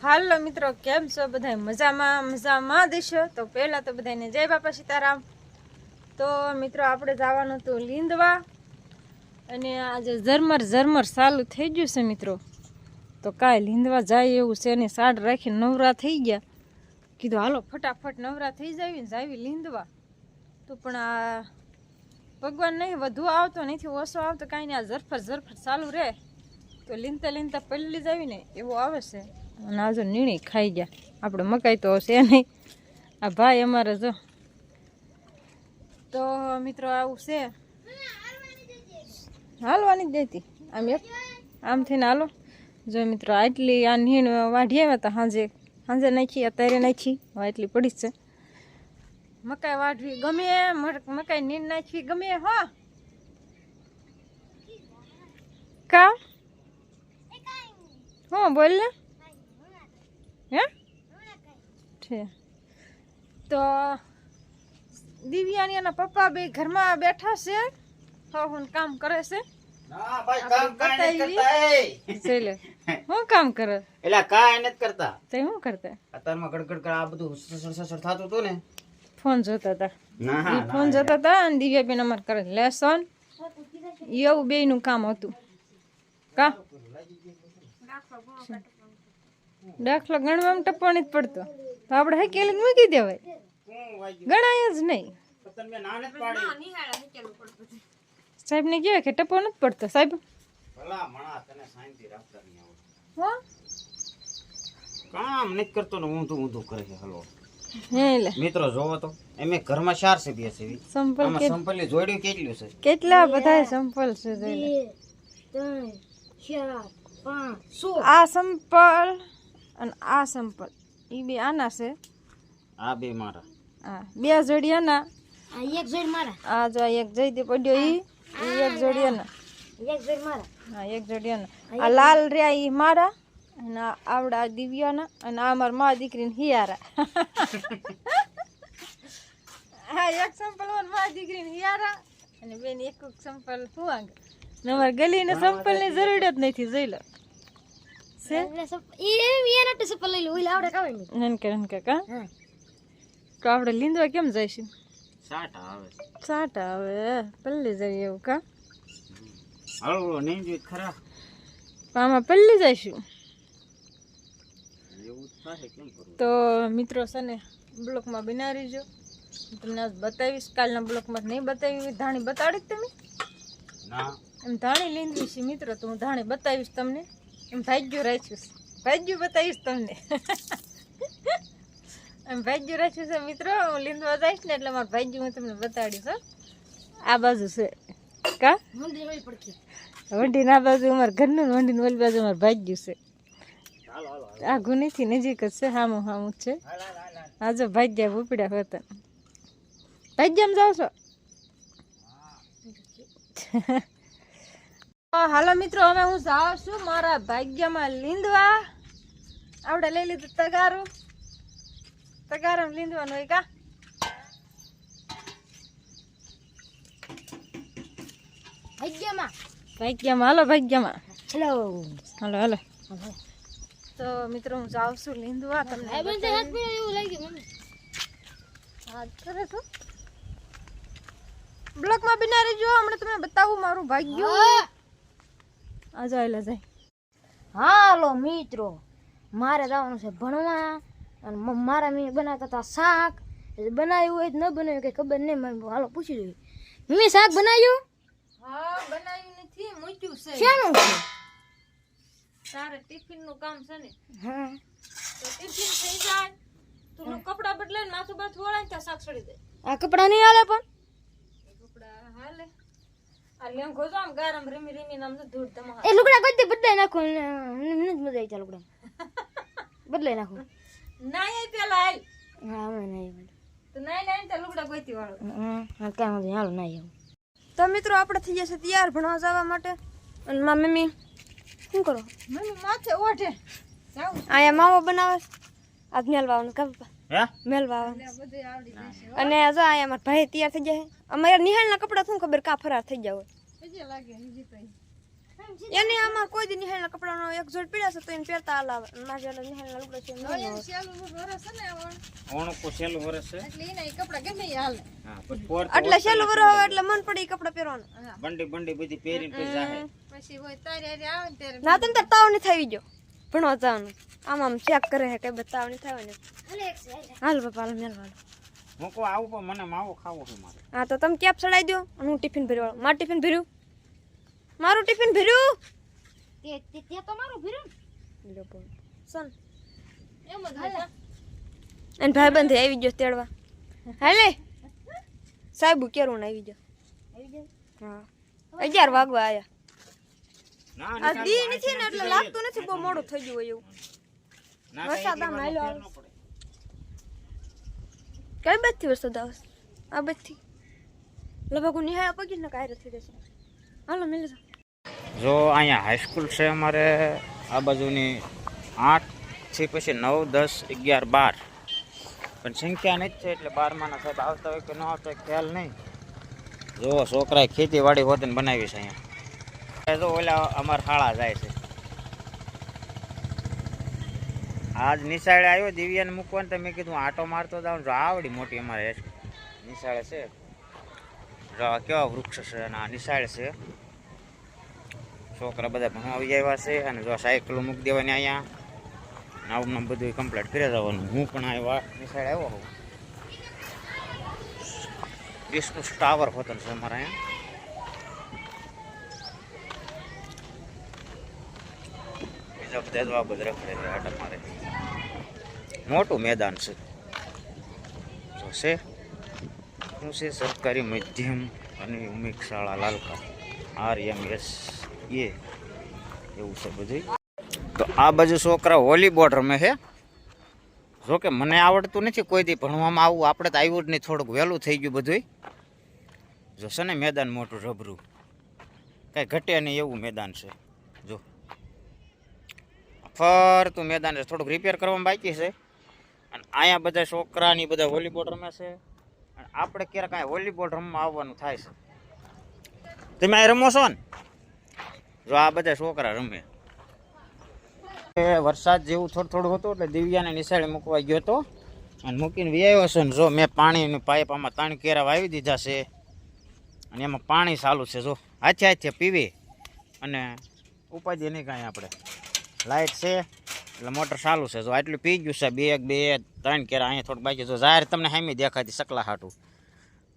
હાલો મિત્રો, કેમ છો બધા? મજામાં દેશો. તો પહેલા તો બધાને જય બાપા સીતારામ. તો મિત્રો આપણે જવાનું હતું લીંદવા, અને આજે ઝરમર ચાલુ થઈ ગયું છે મિત્રો. તો કાંઈ લીંદવા જાય એવું છે ને, સાડ રાખીને નવરા થઈ ગયા. કીધું હાલો ફટાફટ નવરા થઈ જાવી લીંદવા. તો પણ આ ભગવાન નહીં વધુ આવતો નથી, ઓછો આવતો કાંઈ નહીં, આ ઝરફર ચાલુ રહે તો લીંતા પલળી જાવી ને એવું આવે છે. અને આ જો નીણી ખાઈ ગયા. આપણે મકાઈ તો છે નહીં, આ ભાઈ અમારે જો. તો મિત્રો આવું છે, હાલવાની જ દેતી આમ આમ થઈને હાલો. જો મિત્રો આટલી આ નીણ વાઢી આવ્યા હતા સાંજે નાખી, અત્યારે નાખી, એટલી પડી જ છે. મકાઈ વાઢવી ગમે, મકાઈ નીણ નાખવી ગમે. હો કા હું બોલ ને હે છે. તો દિવ્યાની એના પપ્પા બે ઘરમાં બેઠા છે, હું કામ કરે છે. હું કામ કરે એટલે કાંઈ નથી કરતા. તે શું કરતા? અત્યારમાં ગડગડ આ બધું સસર થતું હતું ને, ફોન જોતા હતા. ફોન જોતા હતા અને દિવ્યાબેન અમારે કરે લેસન, એવું બે નું કામ હતું. કા દાખલો ગણવામાં ટપવાની જ પડતો, તો આપણે હકેલી મૂકી દેવાય, ગણાય જ નહીં. સાહેબ ને કહેવાય કે ટપો નથી પડતો. સાહેબ કામ નથી કરતો ને ઊંધું કરે છે. હલો હેલે મિત્રો જોવો તો એમે ઘરમાં 4 સભ્ય છે. સંપલ સંપલની જોડ્યું કેટલું છે? કેટલા બધા સંપલ છે. આ સંપલ અને આ સંપલ ઈ બે આના છે. આ બે મારા, હા બે જોડી આના, એક જોડી મારા. આ જો એક જઈ દે પડ્યો ઈ એક જોડી આના, એક જોડી મારા. હા એક જોડી આના. આ લાલ રહ્યા ઈ મારા, અને આવડા દિવ્યાના, અને આ મારા મા દીકરીને હિયારા. હા એક સંપલ મા દીકરીને હિયારા, અને બેન એક સંપલ હુંગ. અમારે ગલીને સંપલ ની જરૂર જ નથી. જોઈ લો તો આપણે લીંદવા કેમ જઈશું? સાટા આવે પલ્લી જઈએ એવું કા? આમાં પલ્લી જઈશું. તો મિત્રો છે ને બ્લોકમાં બનાવી જો, તમને આજ બતાવીશ. કાલના બ્લોકમાં નહીં બતાવી. ધાણી બતાડી તમે? એમ ધાણી લીંદવી છે મિત્રો, તો હું ધાણી બતાવીશ તમને. એમ ભાગ્યું રાખ્યું છે, ભાગ્યું બતાવીશ તમને. એમ ભાગ્યું રાખ્યું છે મિત્રો. હું લીંદવા જઈશ ને એટલે મારું ભાગ્યું હું તમને બતાડીશ. આ બાજુ છે કા વંડી ના બાજુ અમારા ઘરનું, વંડી ઓલી બાજુ અમારું ભાગ્યું છે. આ ગુનીથી નજીક જ છે, હામું જ છે. આ જો ભાગ્યા ઉપડ્યા હતા. ભાગ્યામાં જાવ છો? હાલો મિત્રો, હવે હું જાઉં છું મારા ભાગ્યમાં લીંદવા. આપણે લઈ લીધું તગારું લીંદવાનું હોય કા? ભાગ્યમાં હાલો, ભાગ્યમાં હાલો. તો મિત્રો હું જાઉં છું લીંદવા. તમને બ્લોકમાં બનાવી જો, હમણાં તમને બતાવું મારું ભાગ્યું. આ જાય જાય. હાલો મિત્રો, મારે જવાનું છે ભણવા, અને મારા મમ્મી બનાવતા હતા શાક. બનાવ્યું હોય ન બનાવ્યું કઈ ખબર નહીં, મને હાલો પૂછી જોઈએ. મમ્મી શાક બનાવ્યું? હા બનાવ્યું નથી, મૂક્યું છે. શેનું છે? તારે ટિફિન નું કામ છે ને? હા તો ટિફિન થઈ જાય તો કપડા બદલાય, માથું બાથું વળાય ત્યાં શાક છોડી દે. આ કપડા નહીં હાલે પણ? કપડા હાલે. આ લેંઘો જો આમ ગારમ રીમી નામ તો ધૂળ તમા. એ લુગડા કઈ બદલાઈ નાખો, મને નથી મજા આવી. લુગડા બદલાઈ નાખો. નાય પેલા હાલ. હા અમે નહીં તો નાય તો લુગડા ગોતી વાળો. હા કામ નથી, હાલો નહીં. તો મિત્રો આપણે થઈ જશે તૈયાર ભણવા જવા માટે. અને મારી મમ્મી શું કરો? મમ્મી માથે ઓઢે અહીંયા માવો બનાવે. આજ મેલવાનું કા પપ્પા? મેલવાનું. અને જો અહીંયા મારા ભાઈ તૈયાર થઈ જાય. અમારા નિહાળના કપડા શું ખબર કા ફરાર થઈ જાય. એને આમાં કોઈ દી નિહાળના કપડાનો એક જોડ પીડા છે તો એને પહેરતા હલાવે મારે એટલે નિહાળના લુગડા છે ઓણકો છેલ્લું વર્ષ છે એટલે એના કપડા ગમે એ હાલે. હા પછી પોર એટલે છેલ્લું વરસ આવે એટલે મન પડી કપડા પહેરવાનું બંડી બધી પહેરીને પછી જાહે પછી હોય તારે હારે આવે ને ત્યારે ના તને તાવ નહીં થઈ ગયો ભણવા જવાનું આમ ચેક કરે છે કઈ બતાવ નહીં થવાની હાલ બાપા હાલ મેલ વાળો હું કહું આવું પણ મને માવો ખાવો છે મારે હા તો તમે કેપ ચડાવી દો અને હું ટિફિન ભર્યું મારું ટિફિન ભર્યું મારું ટિફિન ભર્યું તે તો મારું ભર્યું સન એમ જ હોય. અને ભાઈબંધ આવી ગયો તેડવા હાલે સાહેબ કેરું ને આવી ગયો હા 11 વાગવા આયા ના આ દી નથી ને એટલે લાગતું નથી બહુ મોડું થઈ ગયું હોય એવું ના વરસાદ આમ હાલ્યો આવે કઈ બાજુથી વરસાદ આવે આ બાજુથી લગભગ હું નિહાળ પગી ને કાયર થઈ જશે હાલો મિલે જાઓ જો અહીંયા હાઈસ્કૂલ છે અમારે આ બાજુની 8 થી પછી 9 10 11 12 પણ સંખ્યા નથી છે એટલે 12માના સાહેબ આવતા હોય કે ન આવતા હોય ખ્યાલ નહીં જો છોકરાએ ખેતીવાડી હોતે ને બનાવી છે અહીંયા જો ઓલા અમારા શાળા જાય છે આજ નિશાળે આવ્યો દિવ્યાને મૂકવાનું તો મેં કીધું આટો મારતો જાઉં જો આવડી મોટી અમારે નિશાળે છે જો કેવા વૃક્ષ છે અને આ નિશાળ છે છોકરા બધા ભણવા આવી આવ્યા છે અને જો સાયકલો મૂકી દેવાની અહીંયા આવું બધું કમ્પ્લીટ કરી જવાનું હું પણ આવ્યા નિશાળ આવ્યો હોઉં વિષ્ણુ ટાવર હોતન છે અમારા અહીંયા બીજા બધા જો આ બધા રખડે છે આટા મારે મોટું મેદાન છે જો છે શું છે સરકારી મધ્યમ અને ઉમેક શાળા લાલકા RMS એ એવું છે બધું તો આ બાજુ છોકરા વોલીબોલ રમે છે જો કે મને આવડતું નથી કોઈથી ભણવામાં આવું આપણે તો આવ્યું જ નહીં થોડુંક વહેલું થઈ ગયું બધું જો છે ને મેદાન મોટું રબરું કાંઈ ઘટે નહીં એવું મેદાન છે જો ફરતું મેદાન છે થોડુંક રિપેર કરવામાં બાકી છે અને અહીંયા બધા છોકરાની બધા વોલીબોલ રમે છે અને આપણે ક્યારેક કાંઈ વોલીબોલ રમવા આવવાનું થાય છે તમે અહીં રમો છો ને જો આ બધા છોકરા રમે વરસાદ જેવું થોડું હતું એટલે દિવ્યાને નિશાળે મૂકવા ગયો હતો અને મૂકીને વ્યાયો છે ને જો મેં પાણીની પાઇપ આમાં 3 કેરા વાવી દીધા છે અને એમાં પાણી ચાલુ છે જો હાથે પીવી અને ઉપાધિ નહીં કાંઈ આપણે લાઇટ છે એટલે મોટર ચાલુ છે જો આટલું પી ગયું છે 2 3 કેરા અહીંયા થોડુંક બાકી જો જાહેર તમને સામે દેખાતી સકલા હાટું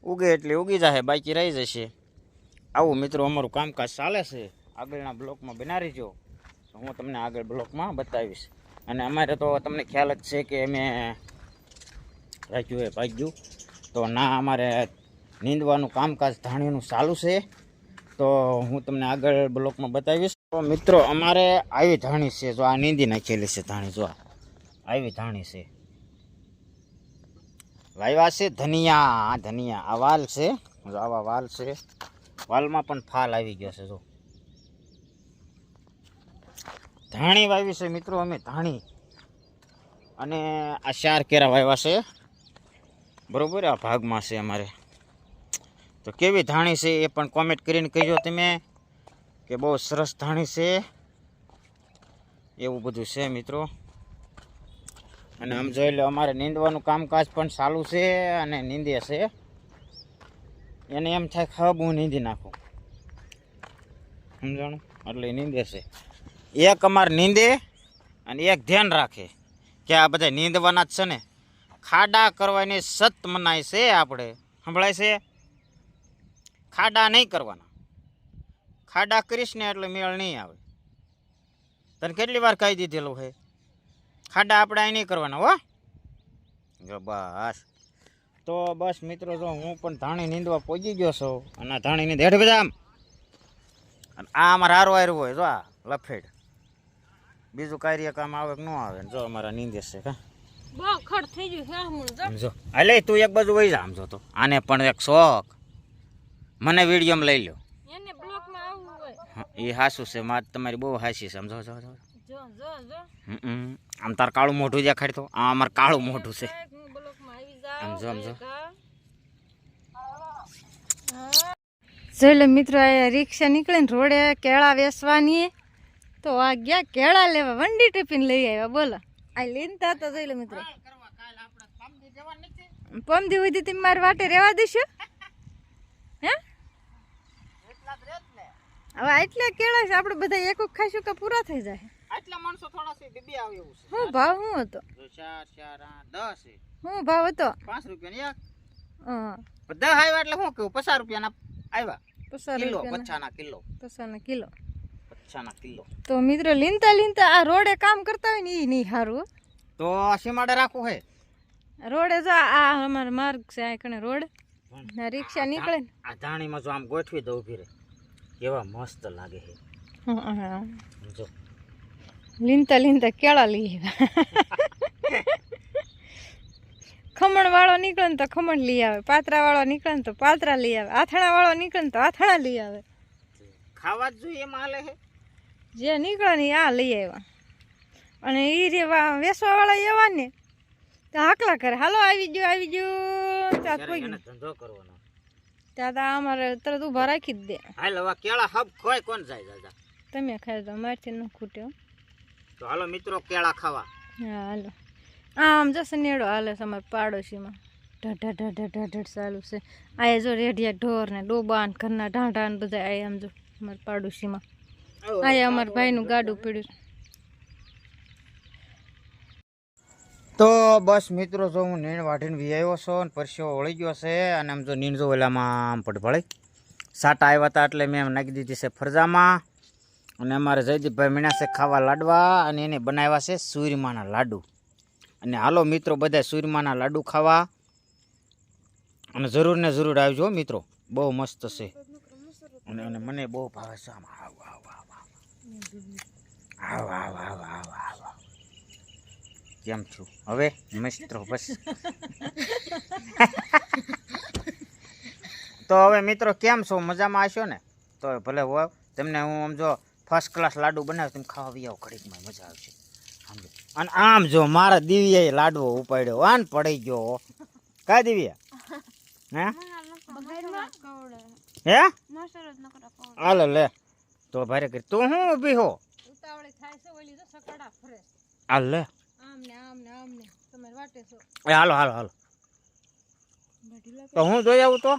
ઉગે એટલે ઉગી જશે બાકી રહી જશે આવું મિત્રો અમારું કામકાજ ચાલે છે આગળના બ્લોકમાં બના રહીજો હું તમને આગળ બ્લોકમાં બતાવીશ અને અમારે તો તમને ખ્યાલ જ છે કે અમે ભાગ્યું તો ના અમારે નીંદવાનું કામકાજ ધાણીનું ચાલુ છે તો હું તમને આગળ બ્લોકમાં બતાવીશ તો મિત્રો અમારે આવી ધાણી છે જો આ નીંદી નાખેલી છે ધાણી જો આવી ધાણી છે વાવ્યા છે ધનિયા આ વાલ છે જો આવા વાલ છે વાલમાં પણ ફાલ આવી ગયો છે જો ધાણી વાવી છે મિત્રો અમે ધાણી અને આ 4 કેરા વાવ્યા છે બરોબર આ ભાગમાં છે અમારે તો કેવી ધાણી છે એ પણ કોમેન્ટ કરીને કહેજો તમે કે બહુ સરસ ધાણી છે એવું બધું છે મિત્રો અને આમ જોઈ લો અમારે નીંદવાનું કામકાજ પણ ચાલુ છે અને નીંદે છે એને એમ થાય ખબ હું નીંદી નાખું સમજાણું એટલે નીંદે છે એક અમારે નીંદે અને એક ધ્યાન રાખે કે આ બધા નીંદવાના જ છે ને ખાડા કરવાની સત મનાય છે આપણે સંભળાય છે ખાડા નહીં કરવાના ખાડા કરીશ ને એટલે મેળ નહીં આવે તને કેટલી વાર કહી દીધેલું છે ખાડા આપણે અહીં નહીં કરવાના હો જો બસ તો બસ મિત્રો જો હું પણ ધાણી નીંદવા પહોંચી ગયો છું અને આ ધાણી નીંદ હેઠ બધા આમ અને આ અમારે હારો હારું હોય જો આ લફેડ બીજું કાર્ય કામ આવે કે ન આવે જો અમારા નીંદે છે કા બહુ ખડ થઈ ગયું હે હું જો સમજો હાલે તું એક બાજુ વહી જા સમજો તો આને પણ એક શોખ મને વિડીયોમાં લઈ લો એને બ્લોકમાં આવવું હોય એ હાસું છે માર તમારી બહુ હાસી સમજો જો જો જો જો આમ તાર કાળું મોઢું દેખાડ તો આ અમાર કાળું મોઢું છે હું બ્લોકમાં આવી જાઉં સમજો સમજો જોઈ લો મિત્રો આ રિક્ષા નીકળે ને રોડે કેળા વેચવાની તો આ ગયા કેળા લેવા વંડી ટિફિન લઈ આવ્યા બોલો આ લીનતા તો જોઈ લો મિત્રો પમદી સુધી તમે મારી વાટે રહેવા દેશો હે હવે આટલા કેળા છે આપણે બધા એક ખાઈશું કે પૂરા થઈ જાય આટલા માણસો થોડા છે બીબી આવે એવું છે શું ભાવ શું હતો 4 4 8 10 છે શું ભાવ હતો 5 રૂપિયા એક હા બધા આવ્યા એટલે શું કેવું 50 રૂપિયાના આવ્યા 50 કિલો રૂપિયાના પચાના કિલો 50 કિલો 50 કિલો તો મિત્રો લીનતા આ રોડે કામ કરતા હોય ને એ નહીં સારું તો સીમાડે રાખવું હે રોડે જો આ અમારો માર્ગ છે આ કણે રોડ ના રિક્ષા નીકળે ને આ ધાણીમાં જો આમ ગોઠવી દઉં ઉભી રે કેવા મસ્ત લાગે છે હા જો લીનતા કેળા લઈ આવ્યા ખમણ વાળો નીકળે ને તો ખમણ લઈ આવે પાત્રા વાળો નીકળે ને તો પાત્રા લઈ આવે આથણા વાળો નીકળે ને તો આથણા લઈ આવે ખાવા જ જોઈએ એમાં હાલે છે જે નીકળે ને આ લઈ આવ્યા અને એ રે વેસવા વાળા એવા ને તો હાકલા કરે હાલો આવી ગયો ત્યાં કોઈ એને ધંધો કરવાનો ત્યાં તો અમારે તરત ઊભા રાખી જ દે હાલ હવે કેળા હબ ખોય કોણ જાય દાદા તમે ખાઈ દો મારથી ન ખૂટ્યો તો હાલો મિત્રો કેળા ખાવા હા હાલો આમ જશે નેડો હાલે છે અમારે પાડોશીમાં ઢઢ ચાલુ છે આ જો રેડિયા ઢોર ને ડોબા ને ઘરના ઢાંઢા ને બધા આ આમ જો અમારે પાડોશીમાં આ અમારા ભાઈનું ગાડું પીડ્યું તો બસ મિત્રો જો હું નીણ વાઢીને વી આવ્યો છો અને પરસ્યો વળી ગયો છે અને આમ જો નીણ જો ઓલામાં આમ પડભળી સાટા આવ્યા હતા એટલે મેં નાખી દીધી છે ફરજામાં અને અમારે જયદીપભાઈ મીણા છે ખાવા લાડવા અને એને બનાવ્યા છે સૂરમાના લાડુ અને હાલો મિત્રો બધા સૂરમાના લાડુ ખાવા અને જરૂર ને જરૂર આવજો મિત્રો બહુ મસ્ત છે અને મને બહુ ભાવે છે આમ આવ કેમ છું હવે મિત્રો બસ તો હવે મિત્રો કેમ છો મજામાં આવશો ને તો ભલે હોય તમને હું આમ જો ફર્સ્ટ ક્લાસ લાડુ બનાવ્યો તમે ખાવા બી આવો ઘડીકમાં મજા આવશે સમજો અને આમ જો મારા દિવ્યાએ લાડવો ઉપાડ્યો આન પડી ગયો કા દિવ્યા હે હાલો લે તો ભારે કરી તું હું ઊભી હો હાલ લે હાલો હાલો હાલો તો હું જોઈ આવું તો